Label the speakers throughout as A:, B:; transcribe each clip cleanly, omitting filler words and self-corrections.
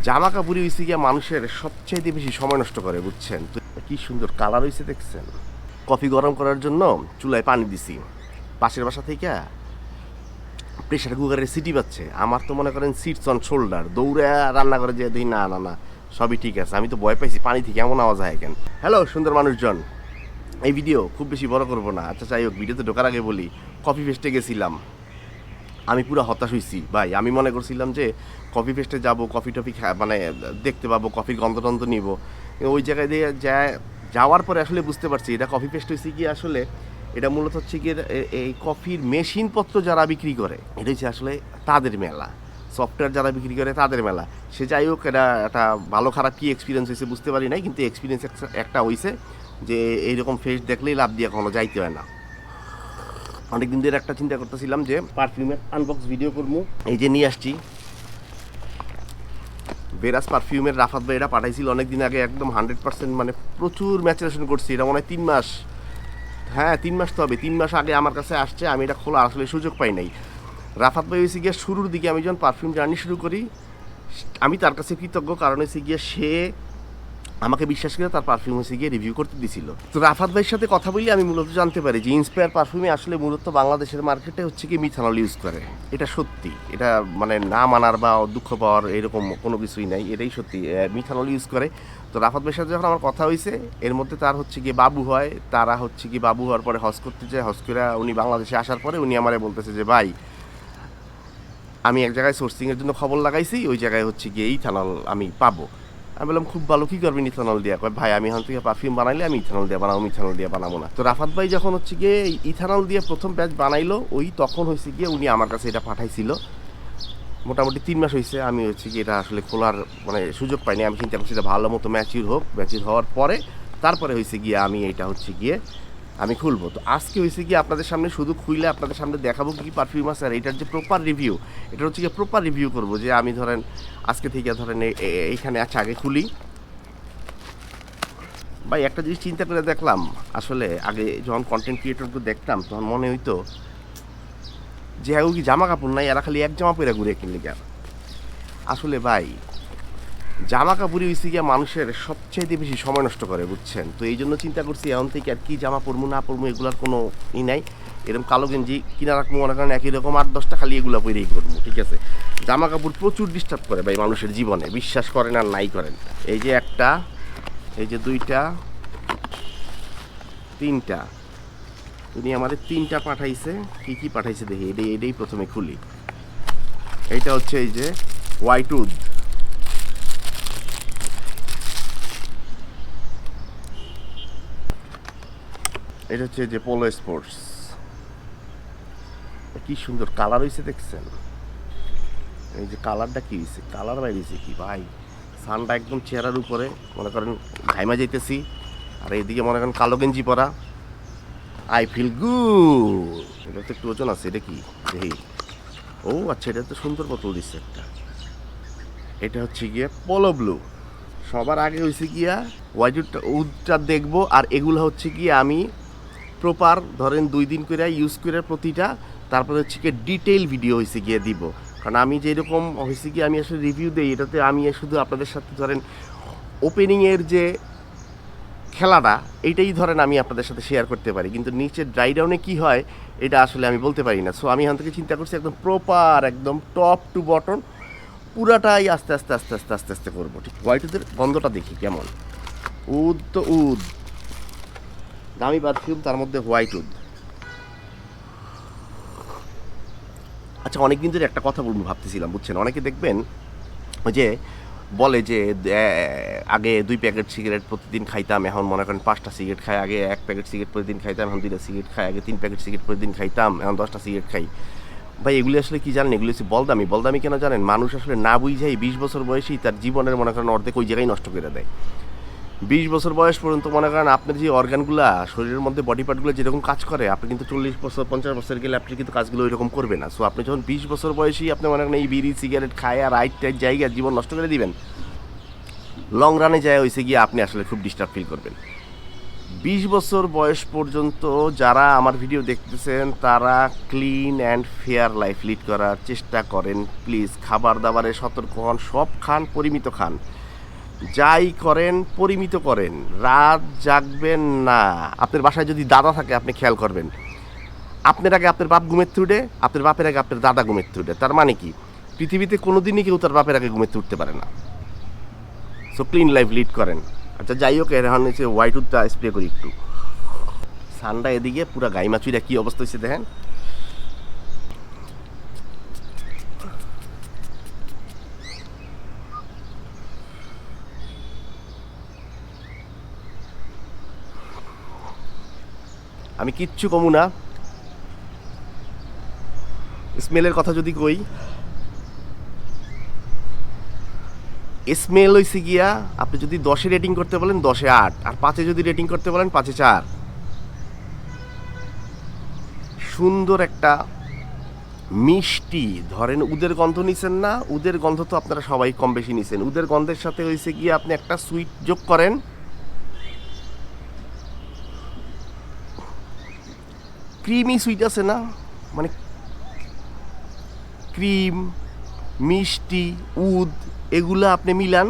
A: জামা কাপড়ই হয়েছে গিয়া মানুষের সবচাইতে বেশি সময় নষ্ট করে, বুঝছেন তো? কি সুন্দর কালার হয়েছে দেখছেন। কফি গরম করার জন্য চুলায় পানি দিছি, পাশের বাসা থেকে প্রেশার কুকারের সিটি পাচ্ছে। আমার তো মনে করেন সিটস অন শোল্ডার, দৌড়ে রান্না করে যে দেখি না না না সবই ঠিক আছে। আমি তো ভয় পাইছি পানি থেকে এমন আওয়াজ হয় কেন। হ্যালো সুন্দর মানুষজন, এই ভিডিও খুব বেশি বড় করবো না। আচ্ছা যাই হোক, ভিডিওতে ঢোকার আগে বলি, কফি ফেস্টে গেছিলাম, আমি পুরো হতাশ হয়েছি ভাই। আমি মনে করছিলাম যে কফি ফেস্টে যাব, কফি টফি মানে দেখতে পাবো, কফির গন্ধ টন্ধ নিব। ওই জায়গায় দিয়ে যাওয়ার পরে আসলে বুঝতে পারছি এটা কফি ফেস্ট হয়েছে কি, আসলে এটা মূলত হচ্ছে কি এই কফির মেশিনপত্র যারা বিক্রি করে এটা হচ্ছে আসলে তাদের মেলা, সফটওয়্যার যারা বিক্রি করে তাদের মেলা। সে যাই হোক, এটা একটা ভালো খারাপ কী এক্সপিরিয়েন্স হয়েছে বুঝতে পারি নাই, কিন্তু এক্সপিরিয়েন্স একটা হয়েছে যে এইরকম ফেস্ট দেখলেই লাভ দিয়ে কখনো যাইতে হয় না। অনেকদিন ধরে একটা চিন্তা করতেছিলাম যে পারফিউমের আনবক্স ভিডিও করবো, এই যে নিয়ে আসছি বেরাস পারফিউমের। রাফাত ভাই এটা পাঠাইছিল অনেকদিন আগে, একদম 100%, মানে প্রচুর ম্যাচুরেশন করছি। এটা মনে হয় 3 মাস, হ্যাঁ 3 মাস তো হবে, 3 মাস আগে আমার কাছে আসছে। আমি এটা খোলা আসলে সুযোগ পাই নাই। রাফাত ভাই হয়েছে গিয়ে শুরুর দিকে আমি যখন পারফিউম জার্নি শুরু করি, আমি তার কাছে কৃতজ্ঞ, কারণ হয়েছে গিয়ে সে আমাকে বিশ্বাস করে তার পারফিউম হচ্ছে গিয়ে রিভিউ করতে দিছিল। তো রাফাত ভাইয়ের সাথে কথা বলি আমি মূলত জানতে পারি যে ইন্সপায়ার পারফিউমে আসলে মূলত বাংলাদেশের মার্কেটে হচ্ছে কি মিথানল ইউজ করে। এটা সত্যি, এটা মানে না মানার বা দুঃখ পাওয়ার এরকম কোনো কিছুই নাই, এটাই সত্যি, মিথানল ইউজ করে। তো রাফাত ভাইয়ের সাথে যখন আমার কথা হয়েছে, এর মধ্যে তার হচ্ছে গিয়ে বাবু হয়, তারা হচ্ছে কি বাবু হওয়ার পরে হজ করতে যায়, হজ করে উনি বাংলাদেশে আসার পরে উনি আমারে বলতেছে যে ভাই আমি এক জায়গায় সোর্সিংয়ের জন্য খবর লাগাইছি, ওই জায়গায় হচ্ছে গিয়ে ইথানল আমি পাবো। আমি বললাম খুব ভালো, কী করবেন ইথানল দিয়ে? কয় ভাই আমি এখান থেকে পারফিউম বানাইলে আমি ইথানল দিয়ে বানাবো, ইথানল দিয়ে বানাবো না। তো রাফাত ভাই যখন হচ্ছে গিয়ে ইথানল দিয়ে প্রথম ব্যাচ বানাইলো, ওই তখন হয়েছে গিয়ে উনি আমার কাছে এটা পাঠাইছিল। মোটামুটি 3 মাস হয়েছে আমি হচ্ছে গিয়ে এটা আসলে খোলার মানে সুযোগ পাইনি। আমি চিন্তা করছি এটা ভালো মতো ম্যাচিউর হোক, ম্যাচিউর হওয়ার পরে তারপরে হয়েছে গিয়ে আমি এটা হচ্ছে গিয়ে আমি খুলবো। তো আজকে হয়েছে গিয়ে আপনাদের সামনে শুধু খুইলে আপনাদের সামনে দেখাবো কী পারফিউম আছে, আর এটার যে প্রপার রিভিউ, এটা হচ্ছে গিয়ে প্রপার রিভিউ করবো। যে আমি ধরেন আজকে থেকে ধরেন এইখানে আছে, আগে খুলি ভাই। একটা জিনিস চিন্তা করে দেখলাম, আসলে আগে যখন কন্টেন্ট ক্রিয়েটরকে দেখতাম তখন মনে হইতো যে এও কি জামা কাপড় নাই, এরা খালি এক জামা পরে ঘুরে কিনলে কেন। আসলে ভাই জামা কাপড়ই হয়েছে গিয়া মানুষের সবচাইতে বেশি সময় নষ্ট করে, বুঝছেন তো? এই জন্য চিন্তা করছি এখন থেকে আর কি জামা পরবো না পরবো এগুলার কোনো ই নাই। এরকম কালো গেঞ্জি কিনা রাখবো মনে করেন একই রকম 8-10টা, খালি এগুলো পরেই করবো, ঠিক আছে? জামা কাপড় প্রচুর ডিস্টার্ব করে ভাই মানুষের জীবনে, বিশ্বাস করেন আর নাই করেন। এই যে একটা, এই যে 2টা, 3টা, উনি আমাদের 3টা পাঠাইছে। কি কি পাঠাইছে দেখি, এটাই প্রথমে খুলি। এইটা হচ্ছে এই যে হোয়াইট উড, এটা হচ্ছে যে পোলো স্পোর্টস। কি সুন্দর কালার হয়েছে দেখছেন। এই যে কালারটা কি হয়েছে, কালার বাইরেছে কি ভাই, সানটা একদম চেহারার উপরে, মনে করেন ঘাইমা যাইতেছি, আর এইদিকে মনে করেন কালো গেঞ্জি পরা, আই ফিল গুড। এটা তো একটু ওজন আছে, এটা কি দেখি, ও আচ্ছা এটা তো সুন্দর বোতল দিচ্ছে একটা। এটা হচ্ছে গিয়ে পোলো ব্লু। সবার আগে হয়েছে গিয়া হোয়াইট উডটা দেখবো, আর এগুলো হচ্ছে গিয়ে আমি প্রপার ধরেন 2 দিন করে ইউজ করে প্রতিটা, তারপরে হচ্ছে গিয়ে ডিটেইল ভিডিও হয়েছে গিয়ে দিব। কারণ আমি যেরকম হয়েছে গিয়ে আমি আসলে রিভিউ দিই, এটাতে আমি শুধু আপনাদের সাথে ধরেন ওপেনিংয়ের যে খেলাটা এইটাই ধরেন আমি আপনাদের সাথে শেয়ার করতে পারি, কিন্তু নিচে ড্রাই ডাউনে কী হয় এটা আসলে আমি বলতে পারি না। সো আমি এখান থেকে চিন্তা করছি একদম প্রপার, একদম টপ টু বটম পুরাটাই আস্তে আস্তে আস্তে আস্তে আস্তে আস্তে করবো, ঠিক? হোয়াইট উডের গন্ধটা দেখি কেমন। উড তো উড, দামি পারফিউম, তার মধ্যে হোয়াইট উড। আচ্ছা অনেকদিন ধরে একটা কথা বলবো ভাবতেছিলাম, বুঝছেন? অনেকে দেখবেন ওই যে বলে যে আগে 2 প্যাকেট সিগারেট প্রতিদিন খাইতাম, এখন মনে করেন 5টা সিগারেট খাই। আগে 1 প্যাকেট সিগারেট প্রতিদিন খাইতাম, এখন 2টা সিগারেট খাই। আগে 3 প্যাকেট সিগারেট প্রতিদিন খাইতাম, এখন 10টা সিগারেট খাই। ভাই এগুলি আসলে কি জানেন, এগুলি হচ্ছে বলদামি। বলদামি কেন জানেন? মানুষ আসলে না বুঝাই 20 বছর বয়সেই তার জীবনের মনে করেন অর্ধেক ওই জায়গায় নষ্ট করে দেয়। 20 বছর বয়স পর্যন্ত মনে করেন আপনার যে অর্গানগুলা শরীরের মধ্যে বডি পার্টগুলো যেরকম কাজ করে, আপনি কিন্তু 40 বছর 50 বছর গেলে আপনি কিন্তু কাজগুলো ওইরকম করবে না। সো আপনি যখন 20 বছর বয়সেই আপনি মনে করেন এই বিড়ি সিগারেট খায় আর রাইট টাইট জায়গায় জীবন নষ্ট করে দিবেন, লং রানে যায় হয়েছে গিয়ে আপনি আসলে খুব ডিস্টার্ব ফিল করবেন। 20 বছর বয়স পর্যন্ত যারা আমার ভিডিও দেখতেছেন তারা clean and fair life lead করার চেষ্টা করেন। প্লিজ খাবার দাবারে সতর্ক হন, সব খান, পরিমিত খান, যাই করেন পরিমিত করেন, রাত জাগবেন না। আপনার বাসায় যদি দাদা থাকে আপনি খেয়াল করবেন, আপনার আগে আপনার বাপ ঘুমের উঠে, আপনার বাপের আগে আপনার দাদা ঘুমের উঠে। তার মানে কি, পৃথিবীতে কোনো দিনই কেউ তার বাপের আগে ঘুমেতে উঠতে পারে না। সো ক্লিন লাইফ লিড করেন। আচ্ছা যাই হোক, এখন হচ্ছে হোয়াইট উডটা স্প্রে করি একটু। সানটা এদিকে পুরা গাইমা চুইরা কী অবস্থা হয়েছে দেখেন। আমি কিচ্ছু কমু না। স্মেলের কথা যদি কই, স্মেল হয়েছে গিয়া আপনি যদি 10-এ রেটিং করতে বলেন 10-এ 8, আর 5-এ যদি রেটিং করতে বলেন 5-এ 4। সুন্দর একটা মিষ্টি, ধরেন উদের গন্ধ নিছেন না, উদের গন্ধ তো আপনারা সবাই কম বেশি নিছেন। উদের গন্ধের সাথে হয়েছে গিয়ে আপনি একটা সুইট যোগ করেন, ক্রিমি সুইট আছে না, মানে ক্রিম, মিষ্টি, উদ, এগুলো আপনি মিলান,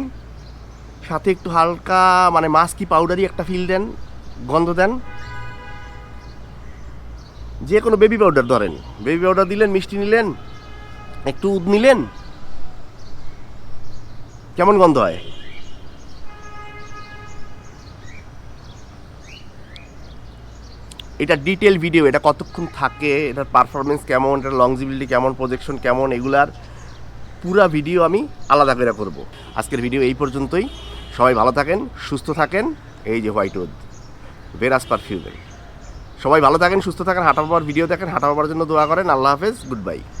A: সাথে একটু হালকা মানে মাস্কি পাউডারই একটা ফিল দেন, গন্ধ দেন। যে কোনো বেবি পাউডার ধরেন, বেবি পাউডার দিলেন, মিষ্টি নিলেন, একটু উদ নিলেন, কেমন গন্ধ হয়? এটা ডিটেল ভিডিও, এটা কতক্ষণ থাকে, এটার পারফরমেন্স কেমন, এটার লংজিবিলিটি কেমন, প্রজেকশন কেমন, এগুলার পুরা ভিডিও আমি আলাদা করে করব। আজকের ভিডিও এই পর্যন্তই। সবাই ভালো থাকেন, সুস্থ থাকেন। এই যে হোয়াইট উড ভেরাস পারফিউমের। সবাই ভালো থাকেন, সুস্থ থাকেন, হাঁটা বাবার ভিডিও দেখেন, হাঁটা বাবার জন্য দোয়া করেন। আল্লাহ হাফেজ, গুড বাই।